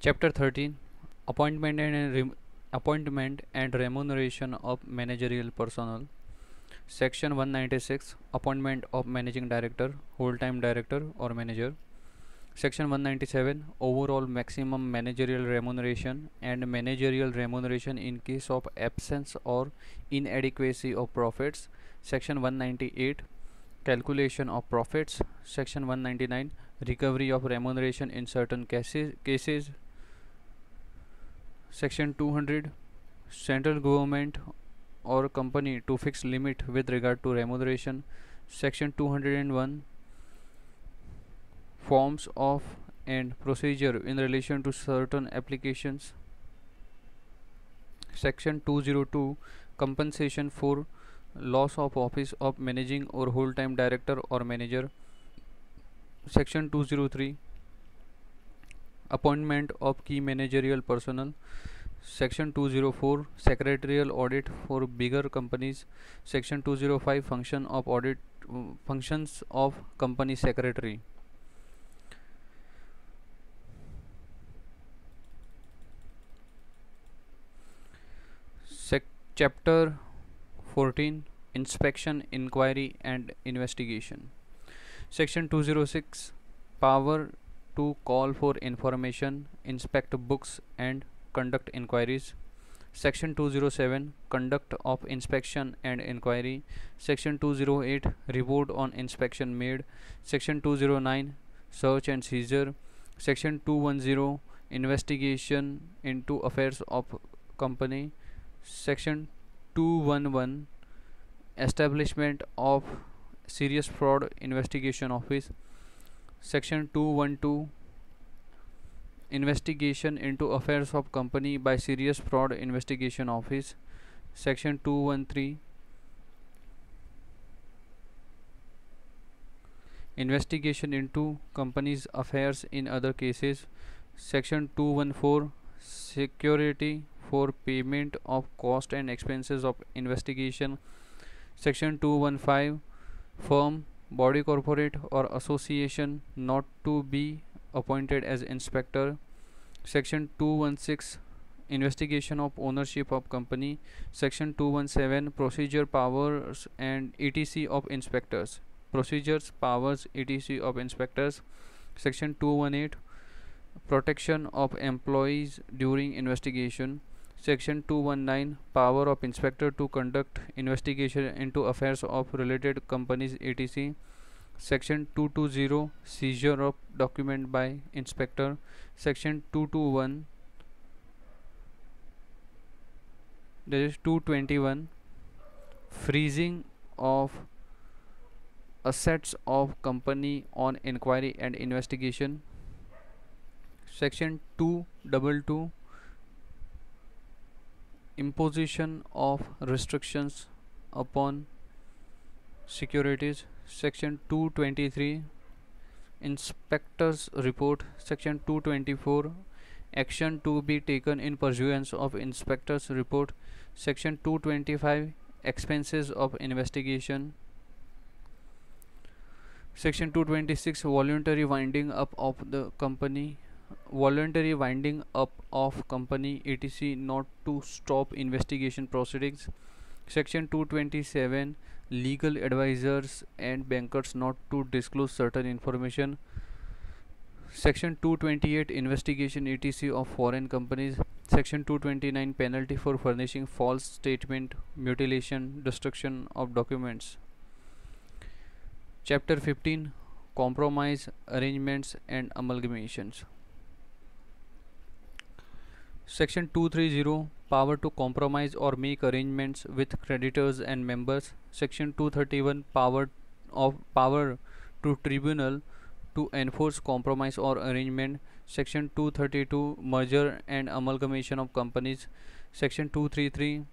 Chapter 13, Appointment and Remuneration of Managerial Personnel. Section 196, Appointment of Managing Director, Whole-time Director or Manager. Section 197, Overall Maximum Managerial Remuneration and Managerial Remuneration in case of absence or inadequacy of profits. Section 198, Calculation of profits. Section 199, Recovery of remuneration in certain cases. Section 200, Central government or company to fix limit with regard to remuneration. Section 201, Forms of and procedure in relation to certain applications. Section 202, Compensation for loss of office of managing or whole-time director or manager. Section 203, Appointment of key managerial personnel. Section 204, Secretarial audit for bigger companies. Section 205, Functions of company secretary. Chapter 14, Inspection, Inquiry and Investigation. Section 206, Power to call for information, inspect books and conduct inquiries. Section 207, Conduct of inspection and inquiry. Section 208, Report on inspection made. Section 209, Search and seizure. Section 210, Investigation into affairs of company. Section 211, Establishment of Serious Fraud Investigation Office. Section 212, Investigation into affairs of company by Serious Fraud Investigation Office. Section 213, Investigation into company's affairs in other cases. Section 214, Security for payment of cost and expenses of investigation. Section 215, Firm, body, corporate or association not to be appointed as inspector. Section 216, Investigation of ownership of company. Section 217, Procedure, powers and etc of inspectors. Procedures, powers, etc of inspectors. Section 218, Protection of employees during investigation. Section 219, Power of inspector to conduct investigation into affairs of related companies etc. Section 220, Seizure of document by inspector. Section 221, there is 221, Freezing of assets of company on inquiry and investigation. Section 222, Imposition of restrictions upon securities. Section 223, Inspector's report. Section 224, Action to be taken in pursuance of inspector's report. Section 225, Expenses of investigation. Section 226, Voluntary winding up of the company. Voluntary winding up of company etc not to stop investigation proceedings. Section 227, Legal advisors and bankers not to disclose certain information. Section 228, Investigation etc of foreign companies. Section 229, Penalty for furnishing false statement, mutilation, destruction of documents. Chapter 15, Compromise, Arrangements and Amalgamations. Section 230, Power to compromise or make arrangements with creditors and members. Section 231, Power to tribunal to enforce compromise or arrangement. Section 232, Merger and amalgamation of companies. Section 233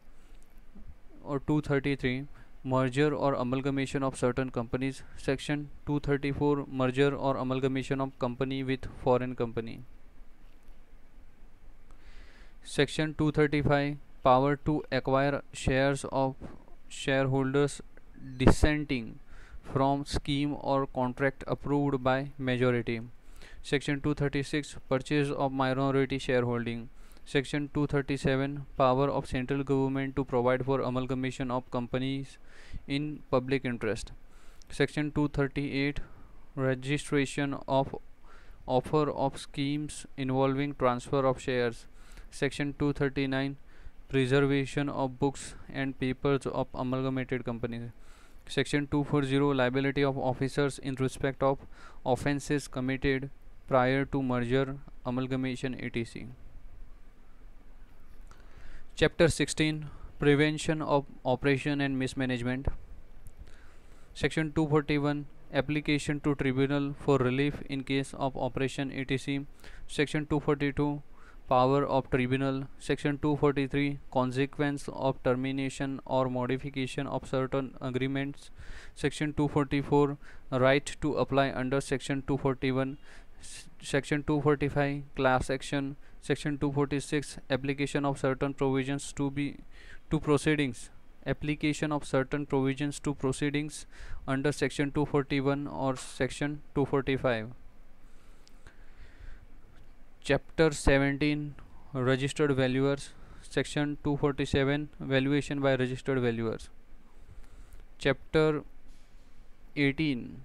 or 233, Merger or amalgamation of certain companies. Section 234, Merger or amalgamation of company with foreign company. Section 235, Power to acquire shares of shareholders dissenting from scheme or contract approved by majority. Section 236 Purchase of minority shareholding. Section 237 Power of central government to provide for amalgamation of companies in public interest. Section 238 Registration of offer of schemes involving transfer of shares. Section 239 Preservation of books and papers of amalgamated companies. Section 240 Liability of officers in respect of offences committed prior to merger, amalgamation, etc. Chapter 16 Prevention of operation and mismanagement. Section 241 Application to tribunal for relief in case of operation, etc. Section 242 Power of tribunal. Section 243 Consequence of termination or modification of certain agreements. Section 244 Right to apply under Section 241. Section 245 Class action. Section 246 Application of certain provisions to proceedings. Application of certain provisions to proceedings under Section 241 or Section 245. Chapter 17 Registered Valuers. Section 247 Valuation by registered valuers. Chapter 18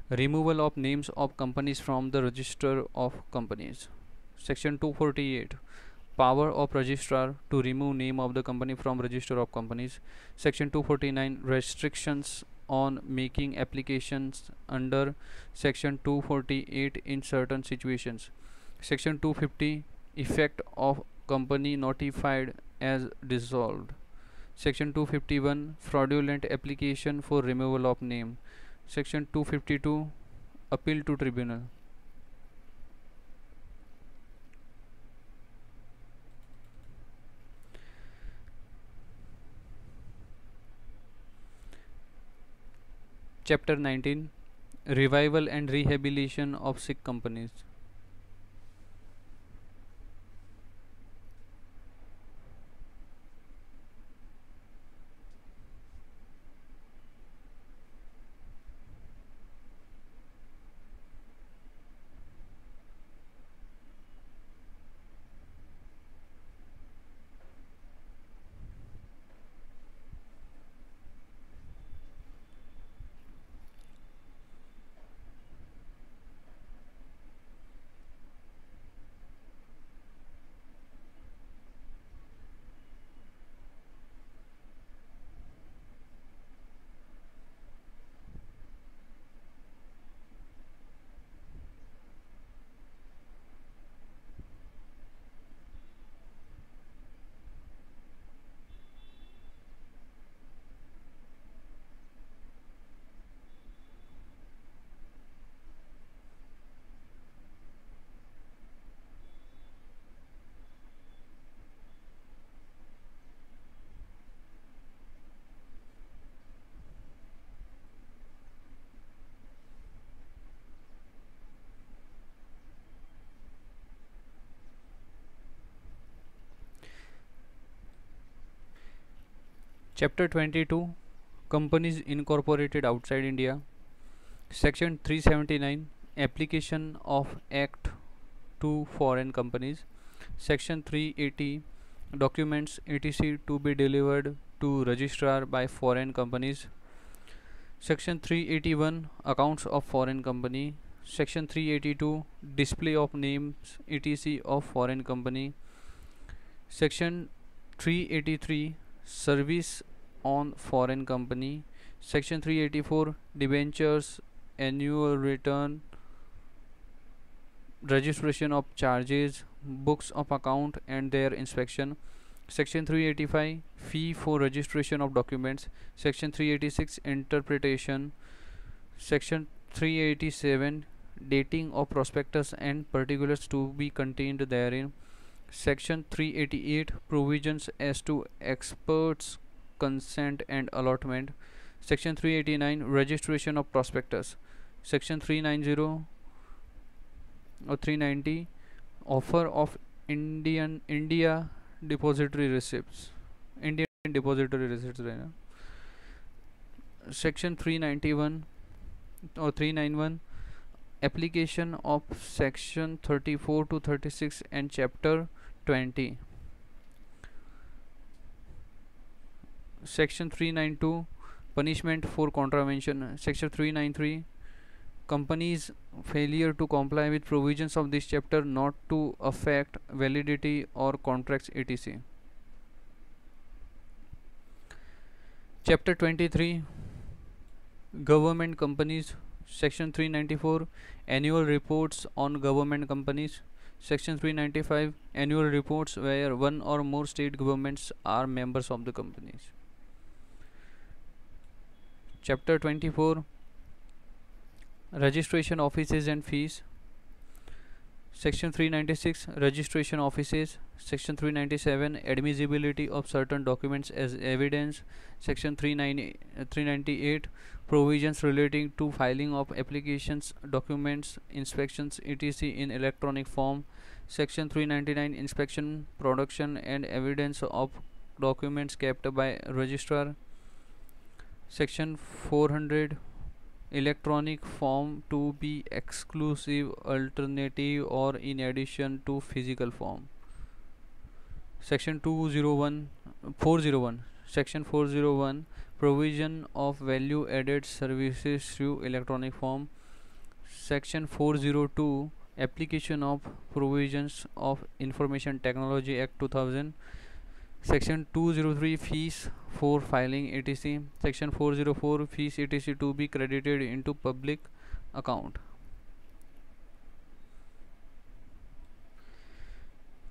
Removal of names of companies from the register of companies. Section 248 Power of registrar to remove name of the company from register of companies. Section 249 Restrictions on making applications under Section 248 in certain situations. Section 250 Effect of company notified as dissolved. Section 251 Fraudulent application for removal of name. Section 252 Appeal to tribunal. Chapter 19 Revival and rehabilitation of sick companies. Chapter 22 Companies incorporated outside India. Section 379 Application of Act to foreign companies. Section 380 Documents etc. to be delivered to registrar by foreign companies. Section 381 Accounts of foreign company. Section 382 Display of names etc. of foreign company. Section 383 Service on foreign company. Section 384 Debentures, annual return, registration of charges, books of account and their inspection. Section 385 Fee for registration of documents. Section 386 Interpretation. Section 387 Dating of prospectus and particulars to be contained therein. Section 388 Provisions as to experts consent and allotment. Section 389 Registration of prospectus. Section 390 or 390 Offer of India depository receipts. Indian depository receipts रहना. Section 391 or 391 application of section 34 to 36 and chapter 20. Section 392, punishment for contravention. Section 393, companies failure to comply with provisions of this chapter not to affect validity or contracts etc. Chapter 23, government companies. Section 394, annual reports on government companies. Section 395, annual reports where one or more state governments are members of the companies. Chapter 24, registration offices and fees. Section 396, registration offices. Section 397, admissibility of certain documents as evidence. Section 398, provisions relating to filing of applications, documents, inspections etc. in electronic form. Section 399, inspection, production and evidence of documents kept by registrar. Section 400, electronic form to be exclusive, alternative or in addition to physical form. Section 401, section 401, provision of value added services through electronic form. Section 402, application of provisions of Information Technology Act 2000. Section 203, fees for filing etc. Section 404, fees etc. to be credited into public account.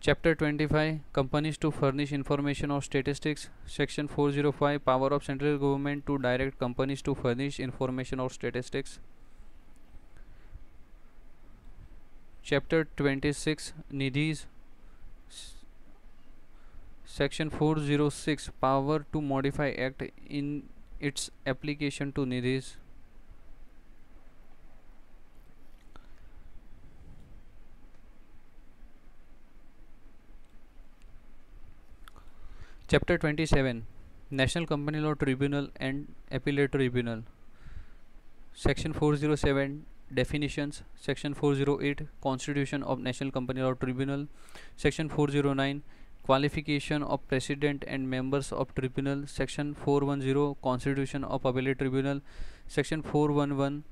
Chapter 25, companies to furnish information or statistics. Section 405, power of central government to direct companies to furnish information or statistics. Chapter 26, nidhis. Section 406, power to modify act in its application to nidhis. Chapter 27, National Company Law Tribunal and Appellate Tribunal. Section 407, definitions. Section 408, Constitution of National Company Law Tribunal. Section 409, qualification of president and members of tribunal. Section 410, Constitution of Appellate Tribunal. Section 411,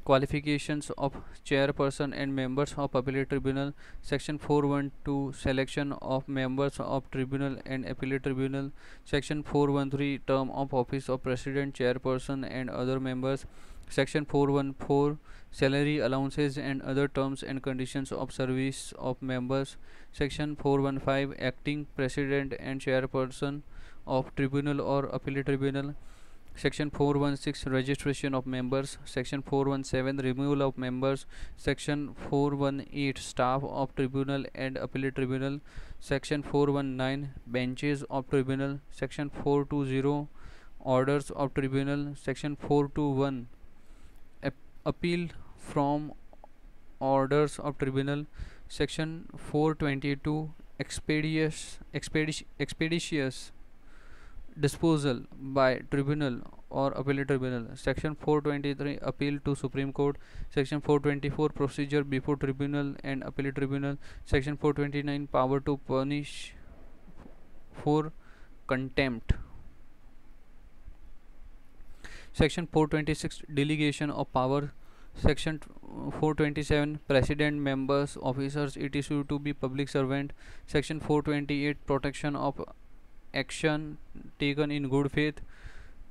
qualifications of chairperson and members of appellate tribunal. Section 412, selection of members of tribunal and appellate tribunal. Section 413, term of office of president, chairperson and other members. Section 414, salary, allowances and other terms and conditions of service of members. Section 415, acting president and chairperson of tribunal or appellate tribunal. Section 416, registration of members. Section 417, removal of members. Section 418, staff of tribunal and appellate tribunal. Section 419, benches of tribunal. Section 420, orders of tribunal. Section 421, appeal from orders of tribunal. Section 422, expeditious disposal by tribunal or appellate tribunal. Section 423, appeal to Supreme Court. Section 424, procedure before tribunal and appellate tribunal. Section 429, power to punish for contempt. Section 426, delegation of power. Section 427, president, members, officers etc. to be public servant. Section 428, protection of action taken in good faith.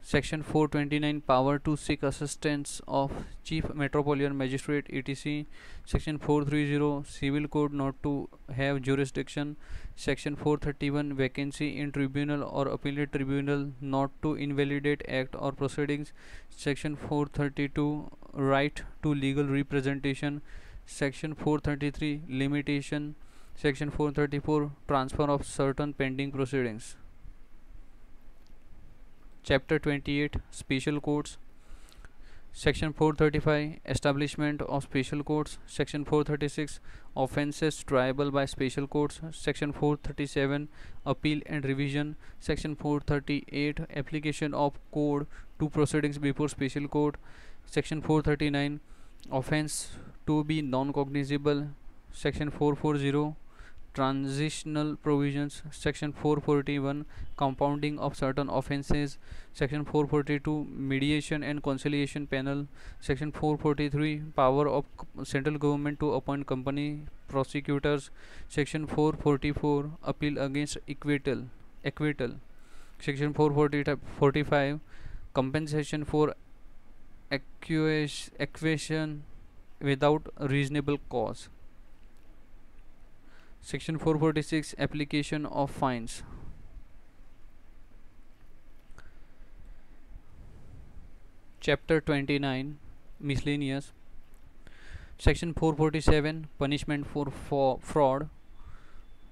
Section 429, power to seek assistance of chief metropolitan magistrate etc. Section 430, civil code not to have jurisdiction. Section 431, vacancy in tribunal or appellate tribunal not to invalidate act or proceedings. Section 432, right to legal representation. Section 433, limitation. Section 434, transfer of certain pending proceedings. Chapter 28, special courts. Section 435, establishment of special courts. Section 436, offences triable by special courts. Section 437, appeal and revision. Section 438, application of code to proceedings before special court. Section 439, offence to be non-cognizable. Section 440 transitional provisions. Section 441 compounding of certain offences. Section 442 mediation and conciliation panel. Section 443 power of central government to appoint company prosecutors. Section 444 appeal against acquittal. Section 445 compensation for acquisition without reasonable cause. Section 446 application of fines. Chapter 29 miscellaneous. Section 447 punishment for fraud.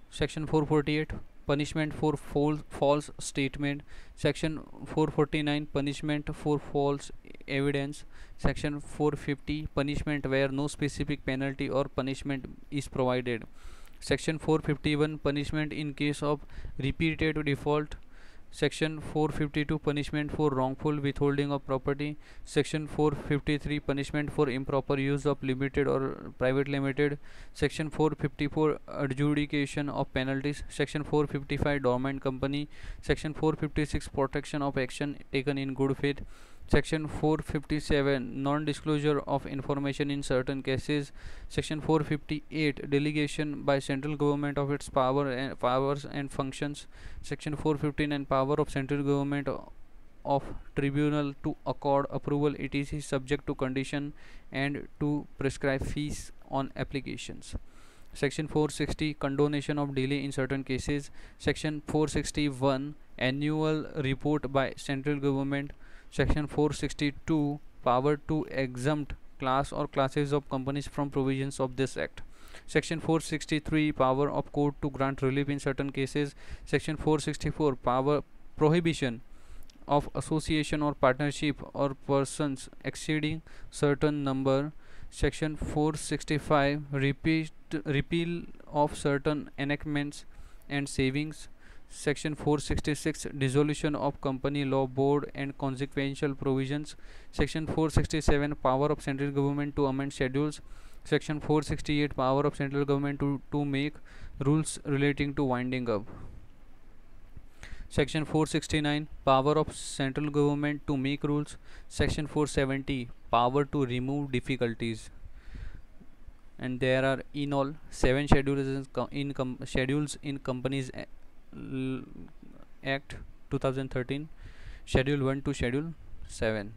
Section 448 punishment for false statement. Section 449 punishment for false evidence. Section 450 punishment where no specific penalty or punishment is provided. Section 451 punishment in case of repeated default. Section 452 punishment for wrongful withholding of property. Section 453 punishment for improper use of limited or private limited. Section 454 adjudication of penalties. Section 455 dormant company. Section 456 protection of action taken in good faith. Section 457 non-disclosure of information in certain cases. Section 458 delegation by central government of its powers and functions. Section 459 power of central government of tribunal to accord approval etc subject to condition and to prescribe fees on applications. Section 460 condonation of delay in certain cases. Section 461 annual report by central government. Section 462 power to exempt class or classes of companies from provisions of this act. Section 463 power of court to grant relief in certain cases. Section 464 power prohibition of association or partnership or persons exceeding certain number. Section 465 repeal of certain enactments and savings. Section 466 dissolution of company law board and consequential provisions. Section 467 power of central government to amend schedules. Section 468 power of central government to make rules relating to winding up. Section 469 power of central government to make rules. Section 470 power to remove difficulties. And there are in all 7 schedules in Companies Act 2013, Schedule 1 to Schedule 7.